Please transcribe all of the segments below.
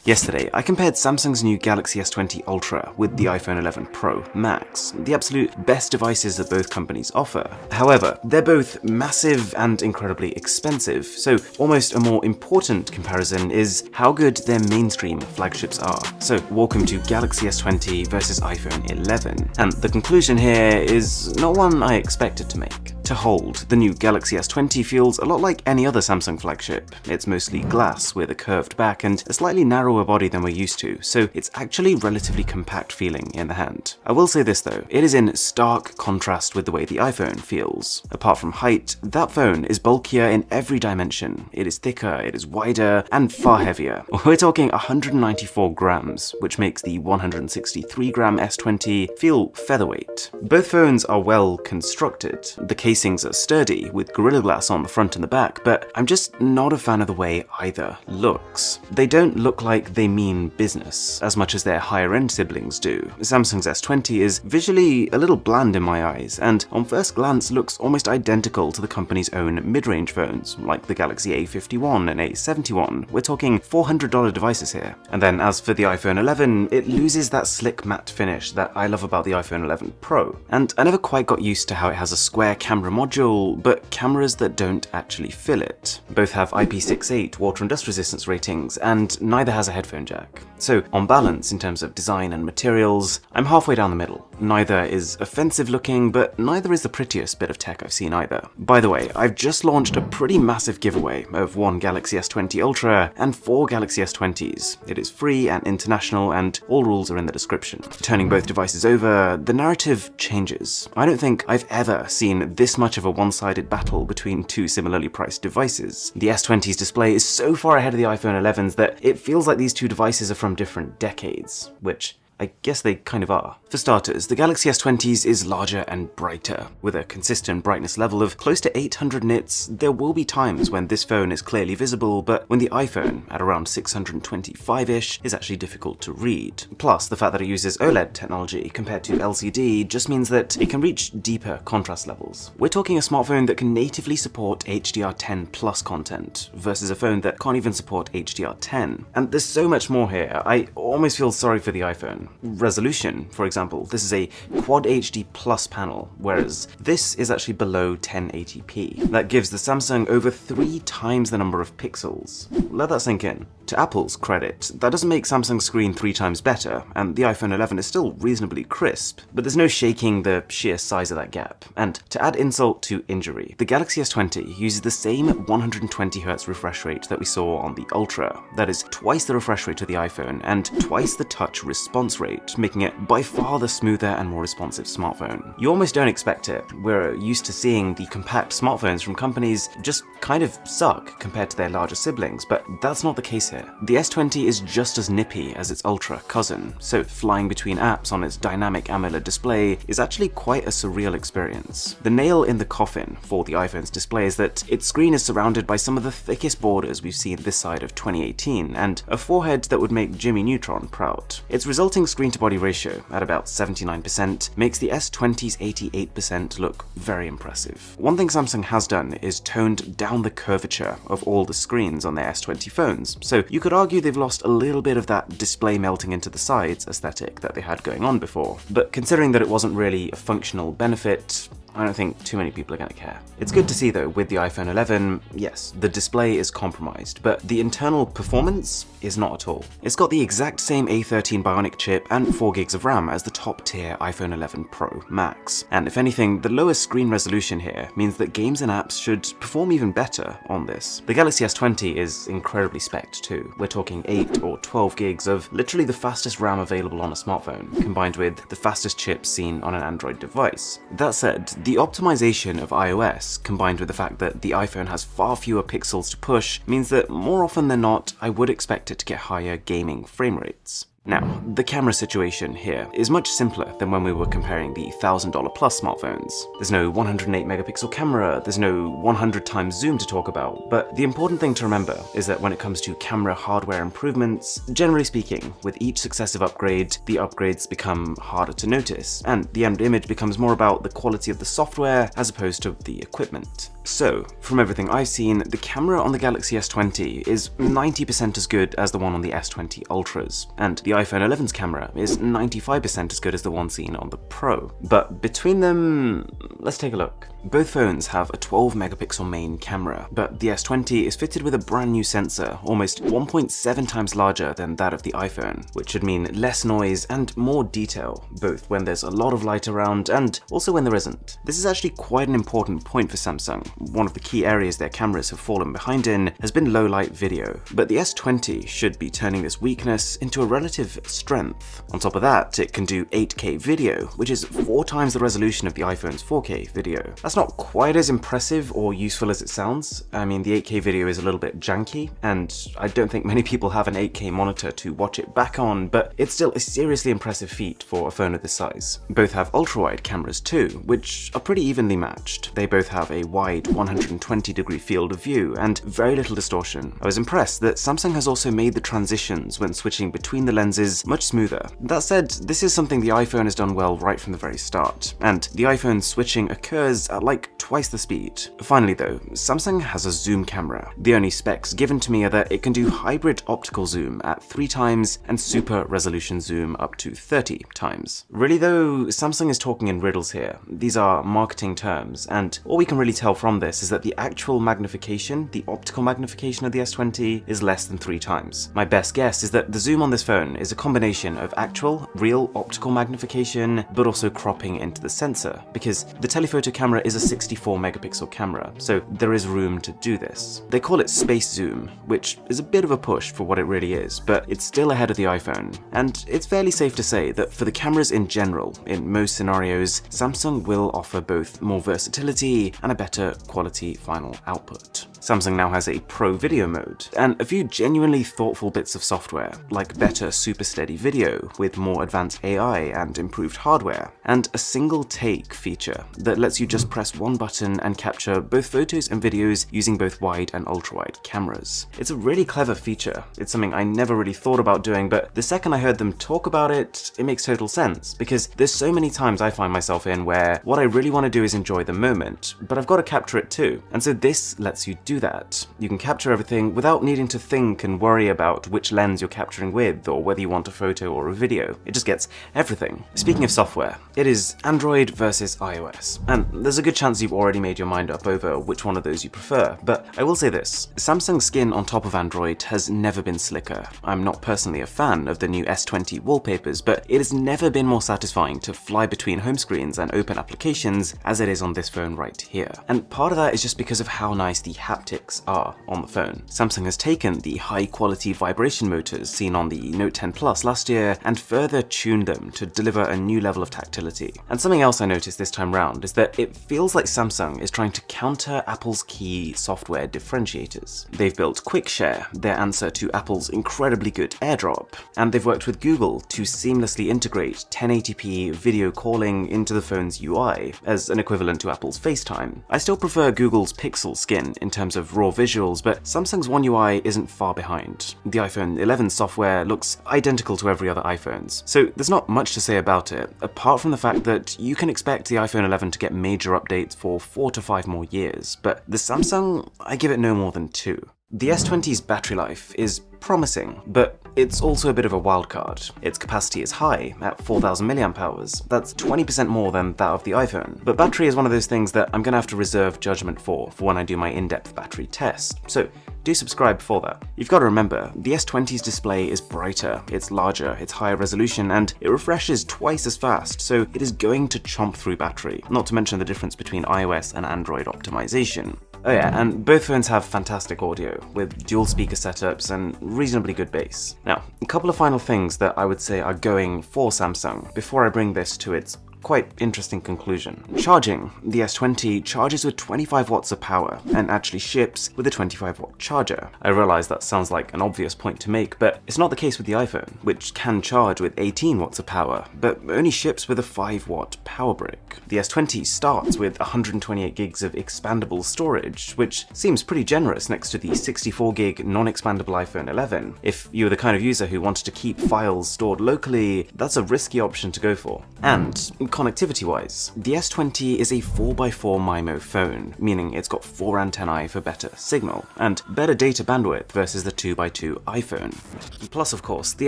Yesterday, I compared Samsung's new Galaxy S20 Ultra with the iPhone 11 Pro Max, the absolute best devices that both companies offer. However, they're both massive and incredibly expensive, so almost a more important comparison is how good their mainstream flagships are. So welcome to Galaxy S20 versus iPhone 11, and the conclusion here is not one I expected to make. To hold, the new Galaxy S20 feels a lot like any other Samsung flagship. It's mostly glass with a curved back and a slightly narrower body than we're used to, so it's actually relatively compact feeling in the hand. I will say this though, it is in stark contrast with the way the iPhone feels. Apart from height, that phone is bulkier in every dimension. It is thicker, it is wider, and far heavier. We're talking 194 grams, which makes the 163 gram S20 feel featherweight. Both phones are well constructed. The casings are sturdy, with Gorilla Glass on the front and the back, but I'm just not a fan of the way either looks. They don't look like they mean business, as much as their higher-end siblings do. Samsung's S20 is visually a little bland in my eyes, and on first glance looks almost identical to the company's own mid-range phones, like the Galaxy A51 and A71. We're talking $400 devices here. And then as for the iPhone 11, it loses that slick matte finish that I love about the iPhone 11 Pro. And I never quite got used to how it has a square camera module, but cameras that don't actually fill it. Both have IP68 water and dust resistance ratings, and neither has a headphone jack. So on balance, in terms of design and materials, I'm halfway down the middle. Neither is offensive looking, but neither is the prettiest bit of tech I've seen either. By the way, I've just launched a pretty massive giveaway of one Galaxy S20 Ultra and 4 Galaxy S20s. It is free and international, and all rules are in the description. Turning both devices over, the narrative changes. I don't think I've ever seen this much of a one-sided battle between two similarly priced devices. The S20's display is so far ahead of the iPhone 11s that it feels like these two devices are from different decades, which I guess they kind of are. For starters, the Galaxy S20s is larger and brighter. With a consistent brightness level of close to 800 nits, there will be times when this phone is clearly visible, but when the iPhone, at around 625-ish, is actually difficult to read. Plus, the fact that it uses OLED technology compared to LCD just means that it can reach deeper contrast levels. We're talking a smartphone that can natively support HDR10 plus content, versus a phone that can't even support HDR10. And there's so much more here, I almost feel sorry for the iPhone. Resolution, for example, this is a Quad HD Plus panel, whereas this is actually below 1080p. That gives the Samsung over 3 times the number of pixels. Let that sink in. To Apple's credit, that doesn't make Samsung's screen 3 times better, and the iPhone 11 is still reasonably crisp, but there's no shaking the sheer size of that gap. And to add insult to injury, the Galaxy S20 uses the same 120Hz refresh rate that we saw on the Ultra. That is twice the refresh rate of the iPhone, and twice the touch response rate, making it by far the smoother and more responsive smartphone. You almost don't expect it. We're used to seeing the compact smartphones from companies just kind of suck compared to their larger siblings, but that's not the case here. The S20 is just as nippy as its Ultra cousin, so flying between apps on its dynamic AMOLED display is actually quite a surreal experience. The nail in the coffin for the iPhone's display is that its screen is surrounded by some of the thickest borders we've seen this side of 2018, and a forehead that would make Jimmy Neutron proud. Its resulting screen-to-body ratio, at about 79%, makes the S20's 88% look very impressive. One thing Samsung has done is toned down the curvature of all the screens on their S20 phones, so you could argue they've lost a little bit of that display melting into the sides aesthetic that they had going on before. But considering that it wasn't really a functional benefit, I don't think too many people are going to care. It's good to see though, with the iPhone 11, yes, the display is compromised, but the internal performance is not at all. It's got the exact same A13 Bionic chip and 4 gigs of RAM as the top tier iPhone 11 Pro Max. And if anything, the lower screen resolution here means that games and apps should perform even better on this. The Galaxy S20 is incredibly spec'd too. We're talking 8 or 12 gigs of literally the fastest RAM available on a smartphone, combined with the fastest chips seen on an Android device. That said, the optimization of iOS, combined with the fact that the iPhone has far fewer pixels to push, means that more often than not, I would expect it to get higher gaming frame rates. Now, the camera situation here is much simpler than when we were comparing the $1,000 plus smartphones. There's no 108 megapixel camera, there's no 100 times zoom to talk about, but the important thing to remember is that when it comes to camera hardware improvements, generally speaking, with each successive upgrade, the upgrades become harder to notice, and the end image becomes more about the quality of the software as opposed to the equipment. So, from everything I've seen, the camera on the Galaxy S20 is 90% as good as the one on the S20 Ultras, and the iPhone 11's camera is 95% as good as the one seen on the Pro. But between them, let's take a look. Both phones have a 12 megapixel main camera, but the S20 is fitted with a brand new sensor, almost 1.7 times larger than that of the iPhone, which should mean less noise and more detail, both when there's a lot of light around and also when there isn't. This is actually quite an important point for Samsung. One of the key areas their cameras have fallen behind in has been low light video, but the S20 should be turning this weakness into a relative strength. On top of that, it can do 8K video, which is 4 times the resolution of the iPhone's 4K video. That's not quite as impressive or useful as it sounds. I mean, the 8K video is a little bit janky, and I don't think many people have an 8K monitor to watch it back on, but it's still a seriously impressive feat for a phone of this size. Both have ultra-wide cameras too, which are pretty evenly matched. They both have a wide 120-degree field of view and very little distortion. I was impressed that Samsung has also made the transitions when switching between the lenses much smoother. That said, this is something the iPhone has done well right from the very start, and the iPhone switching occurs at like twice the speed. Finally though, Samsung has a zoom camera. The only specs given to me are that it can do hybrid optical zoom at 3 times and super resolution zoom up to 30 times. Really though, Samsung is talking in riddles here. These are marketing terms, and all we can really tell from this is that the actual magnification, the optical magnification of the S20 is less than 3 times. My best guess is that the zoom on this phone is a combination of actual, real optical magnification, but also cropping into the sensor, because the telephoto camera is a 64 megapixel camera, so there is room to do this. They call it space zoom, which is a bit of a push for what it really is, but it's still ahead of the iPhone, and it's fairly safe to say that for the cameras in general, in most scenarios, Samsung will offer both more versatility and a better quality final output. Samsung now has a Pro video mode, and a few genuinely thoughtful bits of software, like better super steady video with more advanced AI and improved hardware, and a single take feature that lets you just press one button and capture both photos and videos using both wide and ultra-wide cameras. It's a really clever feature. It's something I never really thought about doing, but the second I heard them talk about it, it makes total sense, because there's so many times I find myself in where what I really want to do is enjoy the moment, but I've got to capture it too. And so this lets you do that. You can capture everything without needing to think and worry about which lens you're capturing with or whether you want a photo or a video. It just gets everything. Speaking of software, it is Android versus iOS, and there's a good chance you've already made your mind up over which one of those you prefer, but I will say this. Samsung's skin on top of Android has never been slicker. I'm not personally a fan of the new S20 wallpapers, but it has never been more satisfying to fly between home screens and open applications as it is on this phone right here. And part of that is just because of how nice the haptics are on the phone. Samsung has taken the high-quality vibration motors seen on the Note 10 Plus last year and further tuned them to deliver a new level of tactility. And something else I noticed this time round is that it feels like Samsung is trying to counter Apple's key software differentiators. They've built QuickShare, their answer to Apple's incredibly good AirDrop, and they've worked with Google to seamlessly integrate 1080p video calling into the phone's UI as an equivalent to Apple's FaceTime. I still prefer Google's Pixel skin in terms of raw visuals, but Samsung's One UI isn't far behind. The iPhone 11 software looks identical to every other iPhone's, so there's not much to say about it, apart from the fact that you can expect the iPhone 11 to get major updates for 4 to 5 more years, but the Samsung, I give it no more than 2. The S20's battery life is promising, but it's also a bit of a wildcard. Its capacity is high, at 4,000 mAh. That's 20% more than that of the iPhone. But battery is one of those things that I'm gonna have to reserve judgment for when I do my in-depth battery test, so do subscribe before that. You've got to remember, the S20's display is brighter, it's larger, it's higher resolution, and it refreshes twice as fast, so it is going to chomp through battery, not to mention the difference between iOS and Android optimization. Oh yeah, and both phones have fantastic audio, with dual speaker setups and reasonably good bass. Now, a couple of final things that I would say are going for Samsung before I bring this to its quite interesting conclusion. Charging. The S20 charges with 25 watts of power and actually ships with a 25-watt charger. I realize that sounds like an obvious point to make, but it's not the case with the iPhone, which can charge with 18 watts of power, but only ships with a 5-watt power brick. The S20 starts with 128 gigs of expandable storage, which seems pretty generous next to the 64 gig non-expandable iPhone 11. If you're the kind of user who wanted to keep files stored locally, that's a risky option to go for. And connectivity-wise, the S20 is a 4x4 MIMO phone, meaning it's got 4 antennae for better signal, and better data bandwidth versus the 2x2 iPhone. Plus, of course, the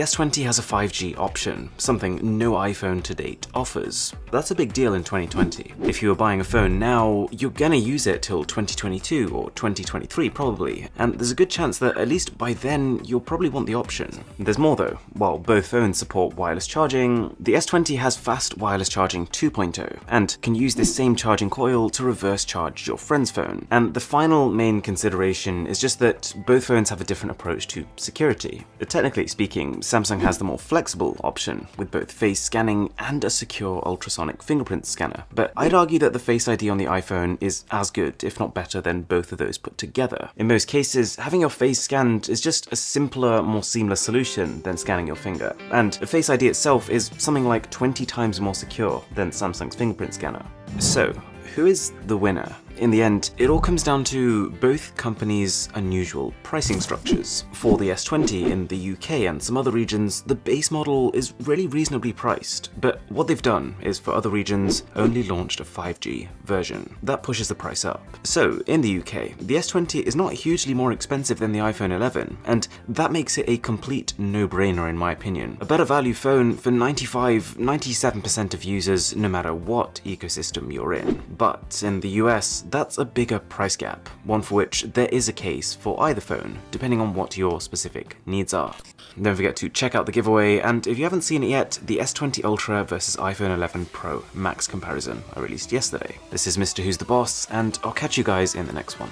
S20 has a 5G option, something no iPhone to date offers. That's a big deal in 2020. If you were buying a phone now, you're gonna use it till 2022 or 2023 probably, and there's a good chance that at least by then you'll probably want the option. There's more though. While both phones support wireless charging, the S20 has fast wireless charging 2.0 and can use this same charging coil to reverse charge your friend's phone. And the final main consideration is just that both phones have a different approach to security. Technically speaking, Samsung has the more flexible option with both face scanning and a secure ultrasonic fingerprint scanner, but I'd argue that the Face ID on the iPhone is as good, if not better, than both of those put together. In most cases, having your face scanned is just a simpler, more seamless solution than scanning your finger, and Face ID itself is something like 20 times more secure than Samsung's fingerprint scanner. So, who is the winner? In the end, it all comes down to both companies' unusual pricing structures. For the S20 in the UK and some other regions, the base model is really reasonably priced, but what they've done is for other regions only launched a 5G version. That pushes the price up. So, in the UK, the S20 is not hugely more expensive than the iPhone 11, and that makes it a complete no-brainer in my opinion. A better value phone for 97% of users no matter what ecosystem you're in. But in the US, that's a bigger price gap, one for which there is a case for either phone, depending on what your specific needs are. Don't forget to check out the giveaway, and if you haven't seen it yet, the S20 Ultra versus iPhone 11 Pro Max comparison I released yesterday. This is Mr. Who's the Boss, and I'll catch you guys in the next one.